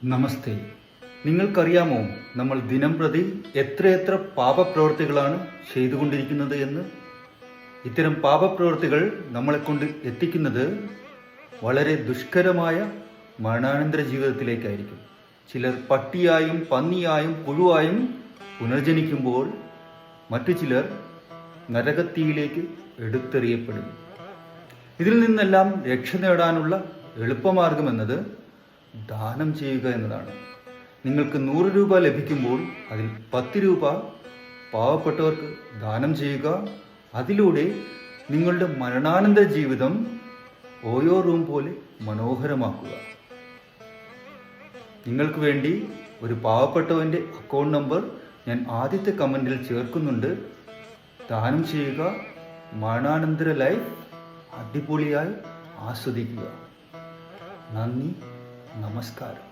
നമസ്തേ. നിങ്ങൾക്കറിയാമോ നമ്മൾ ദിനംപ്രതി എത്രയെത്ര പാപപ്രവൃത്തികളാണ് ചെയ്തുകൊണ്ടിരിക്കുന്നത് എന്ന്? ഇത്തരം പാപപ്രവൃത്തികൾ നമ്മളെക്കൊണ്ട് എത്തിക്കുന്നത് വളരെ ദുഷ്കരമായ മരണാനന്തര ജീവിതത്തിലേക്കായിരിക്കും. ചിലർ പട്ടിയായും പന്നിയായും പുഴുവായും പുനർജനിക്കുമ്പോൾ മറ്റു ചിലർ നരകത്തീയിലേക്ക് എടുത്തെറിയപ്പെടും. ഇതിൽ നിന്നെല്ലാം രക്ഷ നേടാനുള്ള എളുപ്പമാർഗമെന്നത് ദാനം ചെയ്യുക എന്നതാണ്. നിങ്ങൾക്ക് 100 രൂപ ലഭിക്കുമ്പോൾ അതിൽ 10 രൂപ പാവപ്പെട്ടവർക്ക് ദാനം ചെയ്യുക. അതിലൂടെ നിങ്ങളുടെ മരണാനന്തര ജീവിതം ഓയോ റൂം പോലെ മനോഹരമാക്കുക. നിങ്ങൾക്ക് വേണ്ടി ഒരു പാവപ്പെട്ടവൻ്റെ അക്കൗണ്ട് നമ്പർ ഞാൻ ആദ്യത്തെ കമൻറ്റിൽ ചേർക്കുന്നുണ്ട്. ദാനം ചെയ്യുക. മരണാനന്തര ലൈഫ് അടിപൊളിയായി ആസ്വദിക്കുക. നന്ദി, നമസ്കാരം.